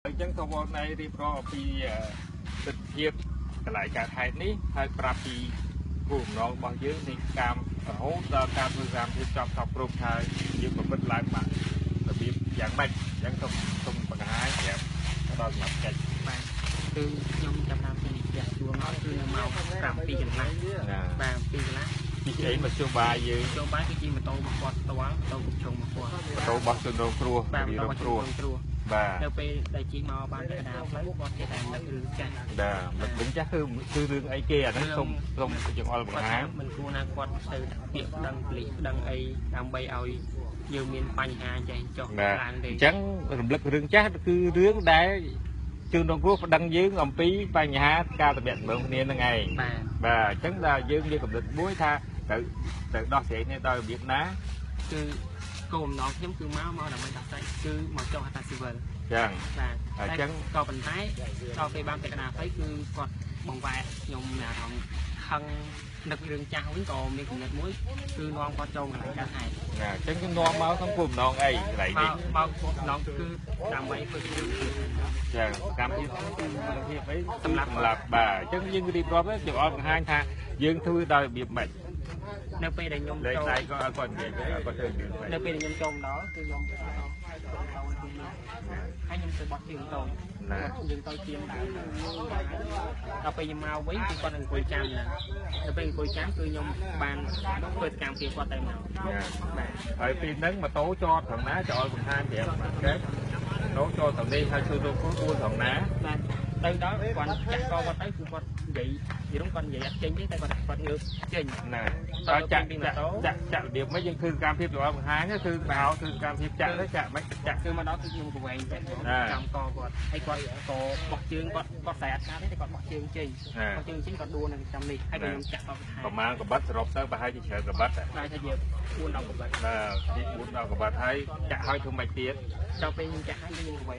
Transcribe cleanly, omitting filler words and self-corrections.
ចឹងក៏វត្តនៃរៀបរាប់ពីទិដ្ឋភាពកន្លែងការថែនេះហើយប្រាប់ពីគោលបំណងរបស់យើងនៃការរហូតដល់ការធ្វើកម្មភាពចប់គ្រប់ហើយយើងប្រព្រឹត្តឡើងបានរបៀបយ៉ាងម៉េចចឹងសូមបង្ហាញប្រាប់ដល់សម្រាប់កិច្ចបាទគឺខ្ញុំចាប់តាមពីផ្ទះជួងមកគឺនៅម៉ោង7:00 បាទ2:00 បាទ2:00ពីអីមកជួបបាយយើងជួបបាយគឺជិះម៉ូតូមកគាត់ផ្ទាល់ទៅគុំជុំមកគាត់ម៉ូតូរបស់ជនរងគ្រោះបាទរងគ្រោះបាទនៅពេលដែលជិះមកបានតែកណ្ដាលផ្លូវគាត់ចេះតែនឹករឿងចាស់បាទមិនចាស់គឺរឿងអីគេអាហ្នឹងសូមចង្អុលបង្ហាញមិនគួរណាគាត់ទៅពាក្យដឹងពលិដឹងអីដើម្បីឲ្យយើងមានបញ្ហាចេះចុះឡើងទេអញ្ចឹងរំលឹករឿងចាស់គឺរឿងដែលជនរងគ្រោះប្តឹងយើងអំពីបញ្ហាការតំណែងគ្នានឹងឯងបាទអញ្ចឹងដល់យើងមានកម្រិតមួយថាទៅដោះស្រាយនេះដោយរបៀបណាគឺគោលបំណងខ្ញុំគឺមកដើម្បីដោះស្រាយគឺមកចុះហត្ថស៊ីវិលចឹងបាទអញ្ចឹងក៏ប៉ុន្តែដល់ពេលបានតែកណ្ដាលផ្លូវគឺគាត់បង្វែកខ្ញុំមានអារម្មណ៍ខឹងនឹករឿងចាស់វិញក៏មានគំនិតមួយគឺនាំគាត់ចូលកន្លែងការហែកអញ្ចឹងគឺនាំមកក្នុងគោលបំណងអីកន្លែងនេះមកគោលបំណងគឺដើម្បីធ្វើរឿងចឹងកម្មវិធីគឺភាពអីសម្រាប់បាទអញ្ចឹងយើងរៀបរាប់ទៅចង្អុលបង្ហាញថាយើងធ្វើដោយរបៀបម៉េចនៅពេលដែលខ្ញុំចូលដៃក៏ឲ្យគាត់និយាយគាត់ធ្វើនៅពេលដែលខ្ញុំចូលដល់គឺខ្ញុំហើយខ្ញុំទៅបោះជើងតូចយើងទៅជាងដែរដល់ពេលខ្ញុំមកវិញគឺគាត់អង្គុយចាំណាដល់ពេលអង្គុយចាំគឺខ្ញុំបានធ្វើកម្មភាពគាត់តែមកបាទហើយពីហ្នឹងម៉ូតូចតត្រង់ណាចោលបង្ហាញប្រាប់បាទគេម៉ូតូចតត្រង់នេះហើយជួយទៅគួរត្រង់ណាបាទទៅដល់គាត់ចាក់កគាត់ទៅគឺគាត់និយាយរំគាត់និយាយអត់ចេញទេតែគាត់ងើបចេញណាដល់ចាក់ពីម៉ូតូចាក់របៀបមិនយើងធ្វើកម្មភាពចោលបង្ហាញគឺបោធ្វើកម្មភាពចាក់ទៅចាក់មិនចាក់គឺមកដល់គឺខ្ញុំប្រវែងតែចាំកគាត់ហើយគាត់ក៏បោះជើងគាត់ស្អាតស្អាតទេគាត់បោះជើងចេញបោះជើងចេញគាត់ដួលនៅចំនេះហើយខ្ញុំចាក់គាត់ប្រមាណកបិតសរុបទៅប្រហែលជាច្រើនកបិតតែថាយើង4-10កបិតបាទ4-10កបិតហើយចាក់ឲ្យធ្វើម៉េចទៀតដល់ពេលខ្ញុំចាក់ហើយខ្ញុំប្រវែង